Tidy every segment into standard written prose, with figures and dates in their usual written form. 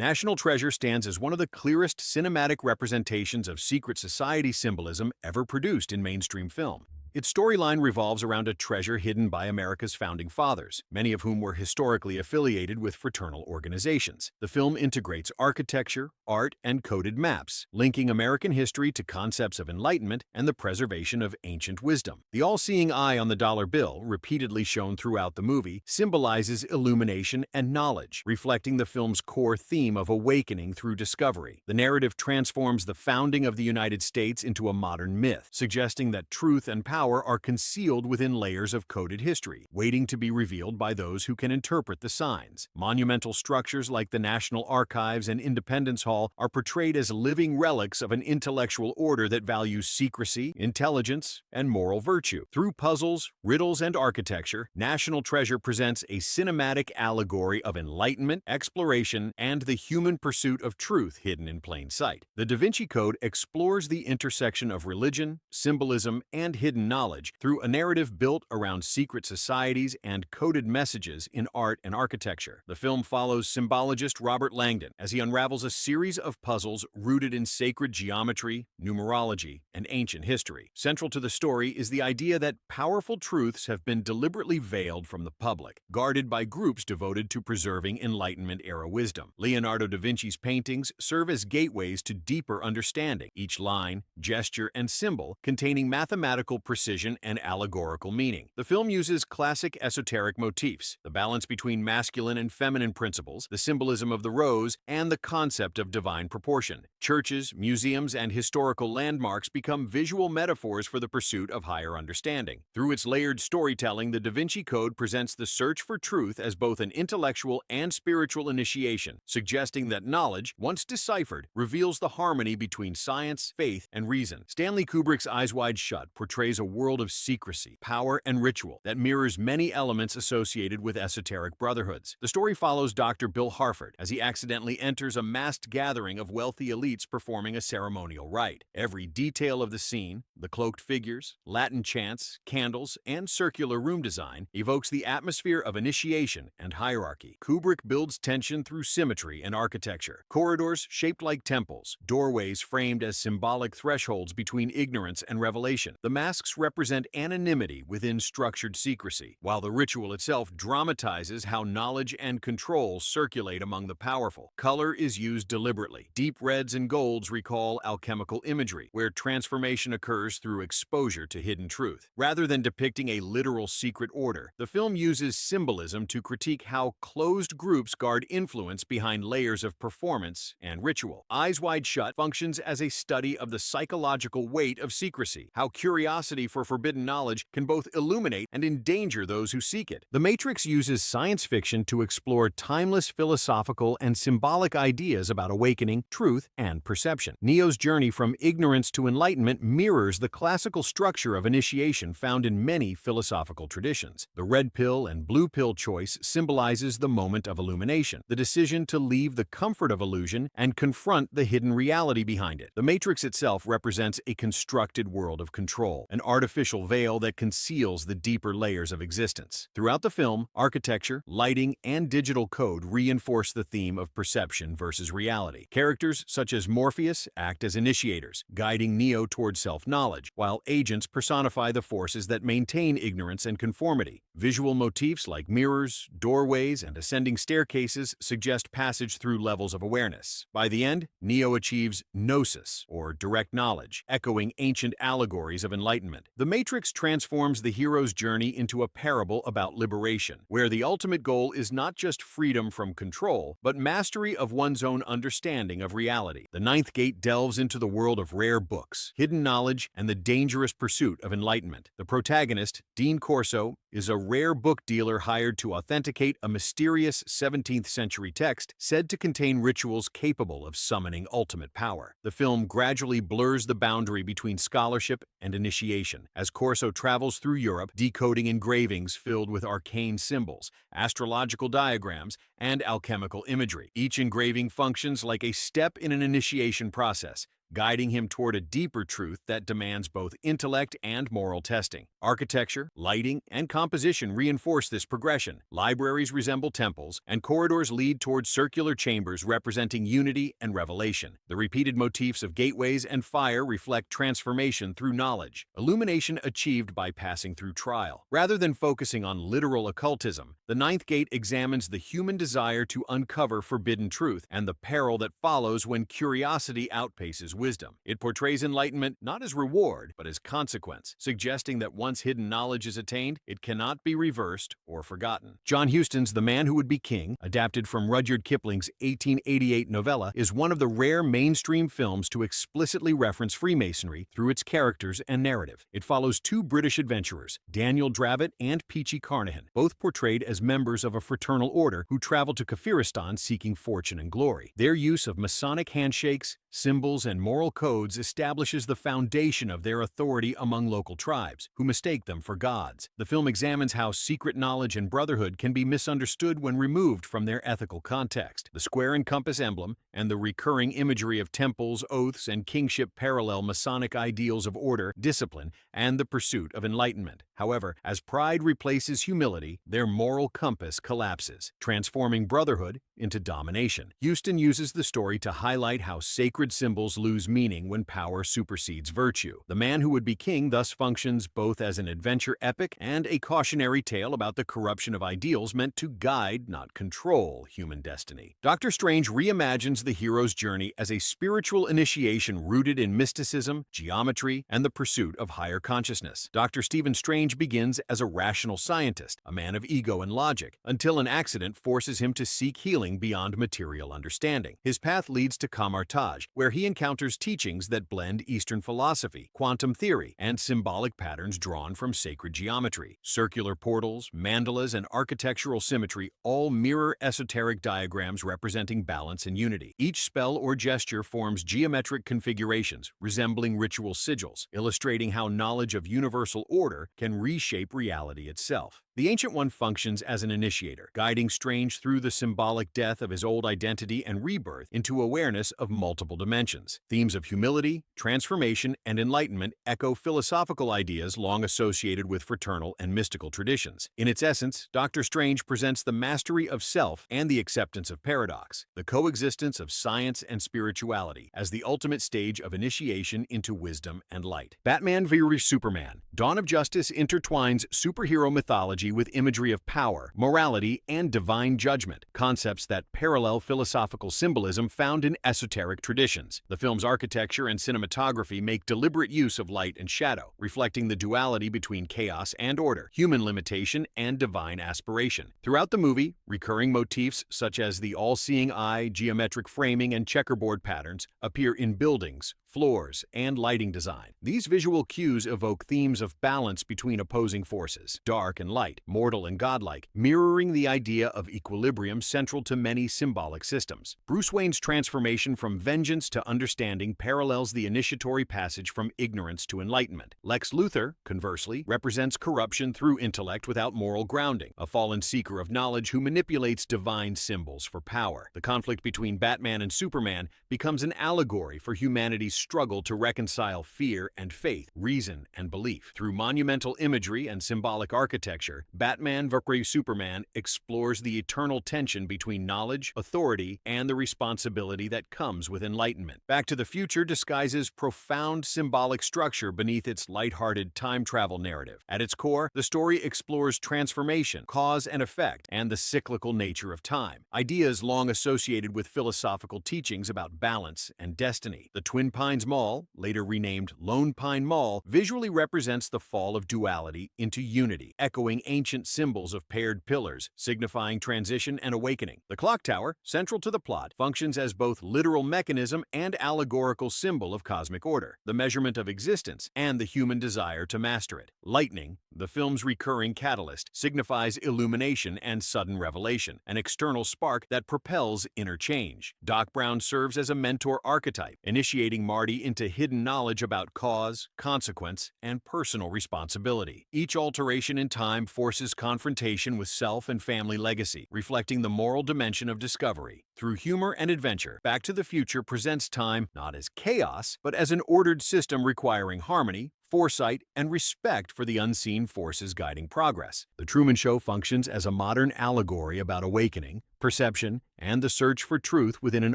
National Treasure stands as one of the clearest cinematic representations of secret society symbolism ever produced in mainstream film. Its storyline revolves around a treasure hidden by America's founding fathers, many of whom were historically affiliated with fraternal organizations. The film integrates architecture, art, and coded maps, linking American history to concepts of enlightenment and the preservation of ancient wisdom. The all-seeing eye on the dollar bill, repeatedly shown throughout the movie, symbolizes illumination and knowledge, reflecting the film's core theme of awakening through discovery. The narrative transforms the founding of the United States into a modern myth, suggesting that truth and power are concealed within layers of coded history, waiting to be revealed by those who can interpret the signs. Monumental structures like the National Archives and Independence Hall are portrayed as living relics of an intellectual order that values secrecy, intelligence, and moral virtue. Through puzzles, riddles, and architecture, National Treasure presents a cinematic allegory of enlightenment, exploration, and the human pursuit of truth hidden in plain sight. The Da Vinci Code explores the intersection of religion, symbolism, and hidden knowledge through a narrative built around secret societies and coded messages in art and architecture. The film follows symbologist Robert Langdon as he unravels a series of puzzles rooted in sacred geometry, numerology, and ancient history. Central to the story is the idea that powerful truths have been deliberately veiled from the public, guarded by groups devoted to preserving Enlightenment-era wisdom. Leonardo da Vinci's paintings serve as gateways to deeper understanding, each line, gesture, and symbol containing mathematical precision and allegorical meaning. The film uses classic esoteric motifs, the balance between masculine and feminine principles, the symbolism of the rose, and the concept of divine proportion. Churches, museums, and historical landmarks become visual metaphors for the pursuit of higher understanding. Through its layered storytelling, the Da Vinci Code presents the search for truth as both an intellectual and spiritual initiation, suggesting that knowledge, once deciphered, reveals the harmony between science, faith, and reason. Stanley Kubrick's Eyes Wide Shut portrays a world of secrecy, power, and ritual that mirrors many elements associated with esoteric brotherhoods. The story follows Dr. Bill Harford as he accidentally enters a masked gathering of wealthy elites performing a ceremonial rite. Every detail of the scene, the cloaked figures, Latin chants, candles, and circular room design, evokes the atmosphere of initiation and hierarchy. Kubrick builds tension through symmetry and architecture. Corridors shaped like temples, doorways framed as symbolic thresholds between ignorance and revelation. The masks represent anonymity within structured secrecy, while the ritual itself dramatizes how knowledge and control circulate among the powerful. Color is used deliberately. Deep reds and golds recall alchemical imagery, where transformation occurs through exposure to hidden truth. Rather than depicting a literal secret order, the film uses symbolism to critique how closed groups guard influence behind layers of performance and ritual. Eyes Wide Shut functions as a study of the psychological weight of secrecy, how curiosity for forbidden knowledge can both illuminate and endanger those who seek it. The Matrix uses science fiction to explore timeless philosophical and symbolic ideas about awakening, truth, and perception. Neo's journey from ignorance to enlightenment mirrors the classical structure of initiation found in many philosophical traditions. The red pill and blue pill choice symbolizes the moment of illumination, the decision to leave the comfort of illusion and confront the hidden reality behind it. The Matrix itself represents a constructed world of control, an artificial veil that conceals the deeper layers of existence. Throughout the film, architecture, lighting, and digital code reinforce the theme of perception versus reality. Characters such as Morpheus act as initiators, guiding Neo toward self-knowledge, while agents personify the forces that maintain ignorance and conformity. Visual motifs like mirrors, doorways, and ascending staircases suggest passage through levels of awareness. By the end, Neo achieves gnosis, or direct knowledge, echoing ancient allegories of enlightenment. The Matrix transforms the hero's journey into a parable about liberation, where the ultimate goal is not just freedom from control, but mastery of one's own understanding of reality. The Ninth Gate delves into the world of rare books, hidden knowledge, and the dangerous pursuit of enlightenment. The protagonist, Dean Corso, is a rare book dealer hired to authenticate a mysterious 17th century text said to contain rituals capable of summoning ultimate power. The film gradually blurs the boundary between scholarship and initiation, as Corso travels through Europe, decoding engravings filled with arcane symbols, astrological diagrams, and alchemical imagery. Each engraving functions like a step in an initiation process, guiding him toward a deeper truth that demands both intellect and moral testing. Architecture, lighting, and composition reinforce this progression. Libraries resemble temples, and corridors lead toward circular chambers representing unity and revelation. The repeated motifs of gateways and fire reflect transformation through knowledge, illumination achieved by passing through trial. Rather than focusing on literal occultism, the ninth gate examines the human desire to uncover forbidden truth and the peril that follows when curiosity outpaces wisdom. It portrays enlightenment not as reward, but as consequence, suggesting that once hidden knowledge is attained, it cannot be reversed or forgotten. John Huston's The Man Who Would Be King, adapted from Rudyard Kipling's 1888 novella, is one of the rare mainstream films to explicitly reference Freemasonry through its characters and narrative. It follows two British adventurers, Daniel Dravot and Peachy Carnahan, both portrayed as members of a fraternal order who travel to Kafiristan seeking fortune and glory. Their use of Masonic handshakes, symbols, and moral codes establishes the foundation of their authority among local tribes, who mistake them for gods. The film examines how secret knowledge and brotherhood can be misunderstood when removed from their ethical context. The square and compass emblem and the recurring imagery of temples, oaths, and kingship parallel Masonic ideals of order, discipline, and the pursuit of enlightenment. However, as pride replaces humility, their moral compass collapses, transforming brotherhood into domination. Huston uses the story to highlight how sacred symbols lose meaning when power supersedes virtue. The Man Who Would Be King thus functions both as an adventure epic and a cautionary tale about the corruption of ideals meant to guide, not control, human destiny. Doctor Strange reimagines the hero's journey as a spiritual initiation rooted in mysticism, geometry, and the pursuit of higher consciousness. Dr. Stephen Strange begins as a rational scientist, a man of ego and logic, until an accident forces him to seek healing beyond material understanding. His path leads to Kamartaj, where he encounters teachings that blend Eastern philosophy, quantum theory, and symbolic patterns drawn from sacred geometry. Circular portals, mandalas, and architectural symmetry all mirror esoteric diagrams representing balance and unity. Each spell or gesture forms geometric configurations, resembling ritual sigils, illustrating how knowledge of universal order can reshape reality itself. The Ancient One functions as an initiator, guiding Strange through the symbolic death of his old identity and rebirth into awareness of multiple dimensions. Themes of humility, transformation, and enlightenment echo philosophical ideas long associated with fraternal and mystical traditions. In its essence, Doctor Strange presents the mastery of self and the acceptance of paradox, the coexistence of science and spirituality, as the ultimate stage of initiation into wisdom and light. Batman v Superman, Dawn of Justice intertwines superhero mythology with imagery of power, morality, and divine judgment, concepts that parallel philosophical symbolism found in esoteric traditions. The film's architecture and cinematography make deliberate use of light and shadow, reflecting the duality between chaos and order, human limitation and divine aspiration. Throughout the movie, recurring motifs such as the all-seeing eye, geometric framing, and checkerboard patterns appear in buildings, floors, and lighting design. These visual cues evoke themes of balance between opposing forces, dark and light, mortal and godlike, mirroring the idea of equilibrium central to many symbolic systems. Bruce Wayne's transformation from vengeance to understanding parallels the initiatory passage from ignorance to enlightenment. Lex Luthor, conversely, represents corruption through intellect without moral grounding, a fallen seeker of knowledge who manipulates divine symbols for power. The conflict between Batman and Superman becomes an allegory for humanity's struggle to reconcile fear and faith, reason and belief. Through monumental imagery and symbolic architecture, Batman v Superman explores the eternal tension between knowledge, authority, and the responsibility that comes with enlightenment. Back to the Future disguises profound symbolic structure beneath its lighthearted time travel narrative. At its core, the story explores transformation, cause and effect, and the cyclical nature of time, ideas long associated with philosophical teachings about balance and destiny. The Twin Pines Mall, later renamed Lone Pine Mall, visually represents the fall of duality into unity, echoing ancient symbols of paired pillars, signifying transition and awakening. The clock tower, central to the plot, functions as both literal mechanism and allegorical symbol of cosmic order, the measurement of existence, and the human desire to master it. Lightning, the film's recurring catalyst, signifies illumination and sudden revelation, an external spark that propels inner change. Doc Brown serves as a mentor archetype, initiating Marty into hidden knowledge about cause, consequence, and personal responsibility. Each alteration in time forces confrontation with self and family legacy, reflecting the moral dimension of discovery. Through humor and adventure, Back to the Future presents time not as chaos, but as an ordered system requiring harmony, foresight, and respect for the unseen forces guiding progress. The Truman Show functions as a modern allegory about awakening, perception, and the search for truth within an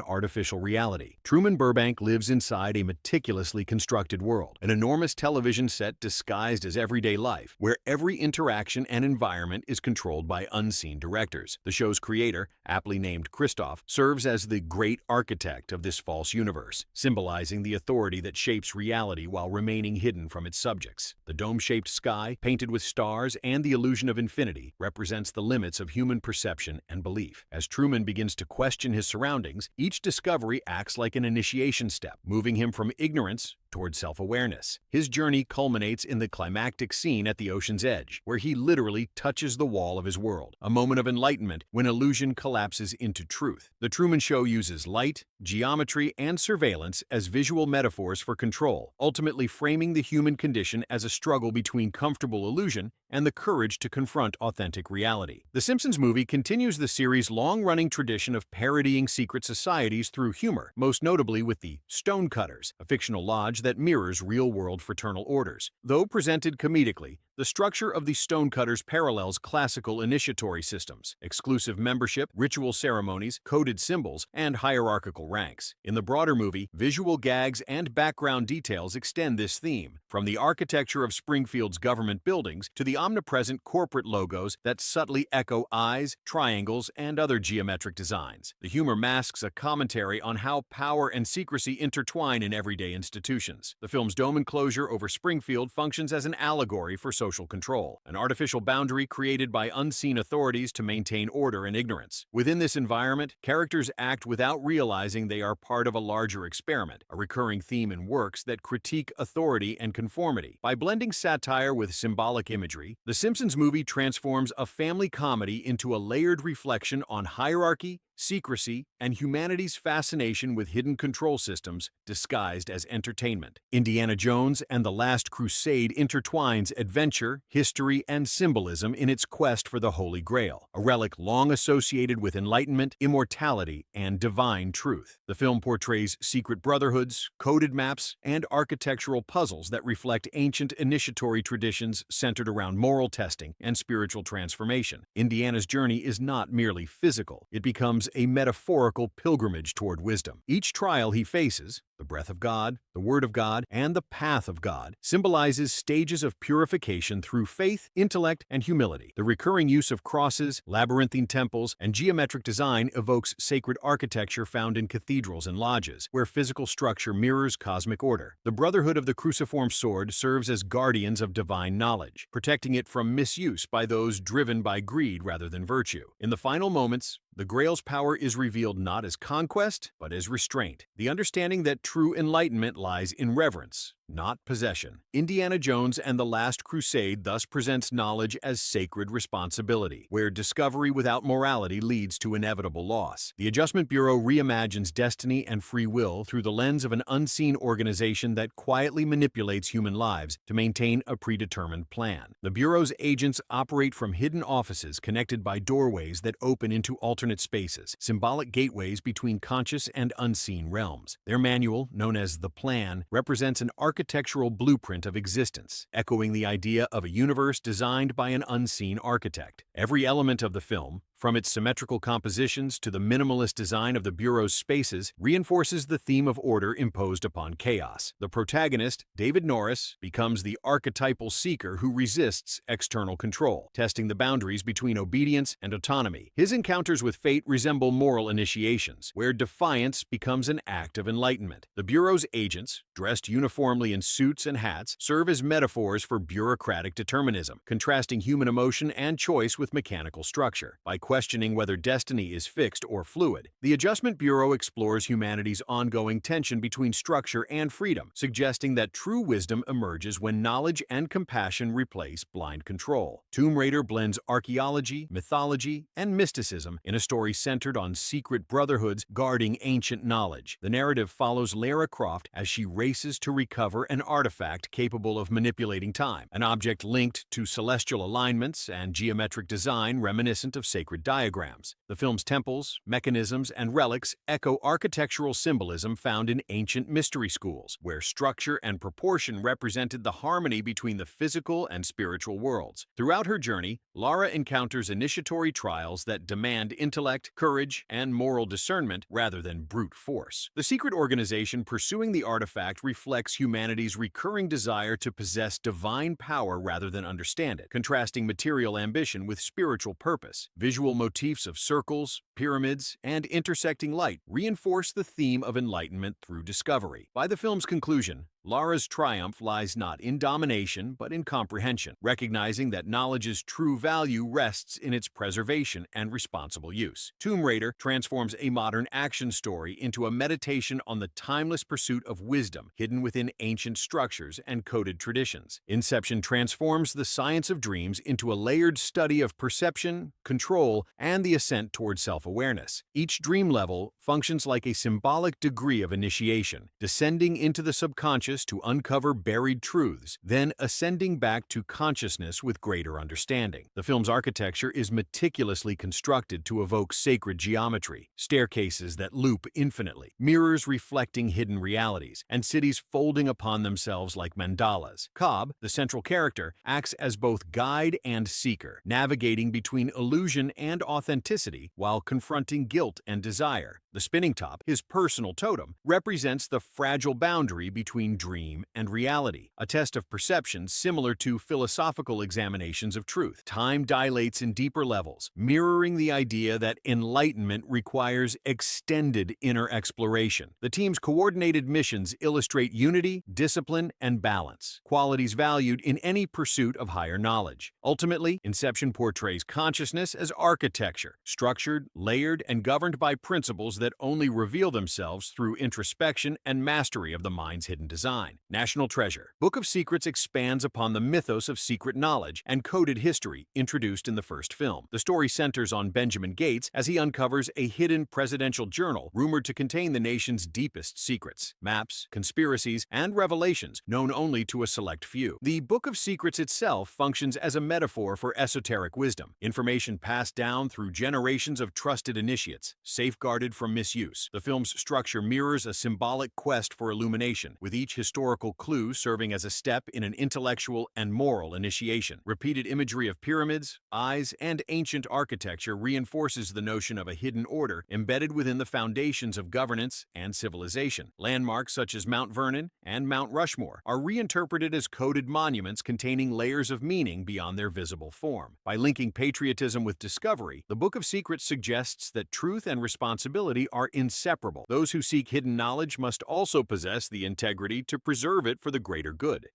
artificial reality. Truman Burbank lives inside a meticulously constructed world, an enormous television set disguised as everyday life, where every interaction and environment is controlled by unseen directors. The show's creator, aptly named Christof, serves as the great architect of this false universe, symbolizing the authority that shapes reality while remaining hidden from its subjects. The dome-shaped sky, painted with stars and the illusion of infinity, represents the limits of human perception and belief. As Truman begins to question his surroundings, each discovery acts like an initiation step, moving him from ignorance toward self-awareness. His journey culminates in the climactic scene at the ocean's edge, where he literally touches the wall of his world, a moment of enlightenment when illusion collapses into truth. The Truman Show uses light, geometry, and surveillance as visual metaphors for control, ultimately framing the human condition as a struggle between comfortable illusion and the courage to confront authentic reality. The Simpsons movie continues the series' long-running tradition of parodying secret societies through humor, most notably with the Stonecutters, a fictional lodge that mirrors real-world fraternal orders. Though presented comedically, the structure of the Stonecutters parallels classical initiatory systems, exclusive membership, ritual ceremonies, coded symbols, and hierarchical ranks. In the broader movie, visual gags and background details extend this theme, from the architecture of Springfield's government buildings to the omnipresent corporate logos that subtly echo eyes, triangles, and other geometric designs. The humor masks a commentary on how power and secrecy intertwine in everyday institutions. The film's dome enclosure over Springfield functions as an allegory for social control, an artificial boundary created by unseen authorities to maintain order and ignorance. Within this environment, characters act without realizing they are part of a larger experiment, a recurring theme in works that critique authority and conformity. By blending satire with symbolic imagery, The Simpsons movie transforms a family comedy into a layered reflection on hierarchy, secrecy, and humanity's fascination with hidden control systems disguised as entertainment. Indiana Jones and the Last Crusade intertwines adventure, history, and symbolism in its quest for the Holy Grail, a relic long associated with enlightenment, immortality, and divine truth. The film portrays secret brotherhoods, coded maps, and architectural puzzles that reflect ancient initiatory traditions centered around moral testing and spiritual transformation. Indiana's journey is not merely physical. It becomes a metaphorical pilgrimage toward wisdom. Each trial he faces, the breath of God, the Word of God, and the path of God, symbolizes stages of purification through faith, intellect, and humility. The recurring use of crosses, labyrinthine temples, and geometric design evokes sacred architecture found in cathedrals and lodges, where physical structure mirrors cosmic order. The Brotherhood of the Cruciform Sword serves as guardians of divine knowledge, protecting it from misuse by those driven by greed rather than virtue. In the final moments, the Grail's power is revealed not as conquest, but as restraint. The understanding that true enlightenment lies in reverence, not possession. Indiana Jones and the Last Crusade thus presents knowledge as sacred responsibility, where discovery without morality leads to inevitable loss. The Adjustment Bureau reimagines destiny and free will through the lens of an unseen organization that quietly manipulates human lives to maintain a predetermined plan. The Bureau's agents operate from hidden offices connected by doorways that open into alternate spaces, symbolic gateways between conscious and unseen realms. Their manual, known as the Plan, represents an architectural blueprint of existence, echoing the idea of a universe designed by an unseen architect. Every element of the film, from its symmetrical compositions to the minimalist design of the Bureau's spaces, reinforces the theme of order imposed upon chaos. The protagonist, David Norris, becomes the archetypal seeker who resists external control, testing the boundaries between obedience and autonomy. His encounters with fate resemble moral initiations, where defiance becomes an act of enlightenment. The Bureau's agents, dressed uniformly in suits and hats, serve as metaphors for bureaucratic determinism, contrasting human emotion and choice with mechanical structure. By questioning whether destiny is fixed or fluid. The Adjustment Bureau explores humanity's ongoing tension between structure and freedom, suggesting that true wisdom emerges when knowledge and compassion replace blind control. Tomb Raider blends archaeology, mythology, and mysticism in a story centered on secret brotherhoods guarding ancient knowledge. The narrative follows Lara Croft as she races to recover an artifact capable of manipulating time, an object linked to celestial alignments and geometric design reminiscent of sacred diagrams. The film's temples, mechanisms, and relics echo architectural symbolism found in ancient mystery schools, where structure and proportion represented the harmony between the physical and spiritual worlds. Throughout her journey, Lara encounters initiatory trials that demand intellect, courage, and moral discernment rather than brute force. The secret organization pursuing the artifact reflects humanity's recurring desire to possess divine power rather than understand it, contrasting material ambition with spiritual purpose. Visual motifs of circles, pyramids, and intersecting light reinforce the theme of enlightenment through discovery. By the film's conclusion, Lara's triumph lies not in domination, but in comprehension, recognizing that knowledge's true value rests in its preservation and responsible use. Tomb Raider transforms a modern action story into a meditation on the timeless pursuit of wisdom hidden within ancient structures and coded traditions. Inception transforms the science of dreams into a layered study of perception, control, and the ascent toward self-awareness. Each dream level functions like a symbolic degree of initiation, descending into the subconscious to uncover buried truths, then ascending back to consciousness with greater understanding. The film's architecture is meticulously constructed to evoke sacred geometry, staircases that loop infinitely, mirrors reflecting hidden realities, and cities folding upon themselves like mandalas. Cobb, the central character, acts as both guide and seeker, navigating between illusion and authenticity while confronting guilt and desire. The spinning top, his personal totem, represents the fragile boundary between dream and reality, a test of perception similar to philosophical examinations of truth. Time dilates in deeper levels, mirroring the idea that enlightenment requires extended inner exploration. The team's coordinated missions illustrate unity, discipline, and balance, qualities valued in any pursuit of higher knowledge. Ultimately, Inception portrays consciousness as architecture, structured, layered, and governed by principles that only reveal themselves through introspection and mastery of the mind's hidden design. National Treasure. Book of Secrets expands upon the mythos of secret knowledge and coded history introduced in the first film. The story centers on Benjamin Gates as he uncovers a hidden presidential journal rumored to contain the nation's deepest secrets, maps, conspiracies, and revelations known only to a select few. The Book of Secrets itself functions as a metaphor for esoteric wisdom, information passed down through generations of trusted initiates, safeguarded from misuse. The film's structure mirrors a symbolic quest for illumination, with each historical clue serving as a step in an intellectual and moral initiation. Repeated imagery of pyramids, eyes, and ancient architecture reinforces the notion of a hidden order embedded within the foundations of governance and civilization. Landmarks such as Mount Vernon and Mount Rushmore are reinterpreted as coded monuments containing layers of meaning beyond their visible form. By linking patriotism with discovery, the Book of Secrets suggests that truth and responsibility are inseparable. Those who seek hidden knowledge must also possess the integrity to preserve it for the greater good.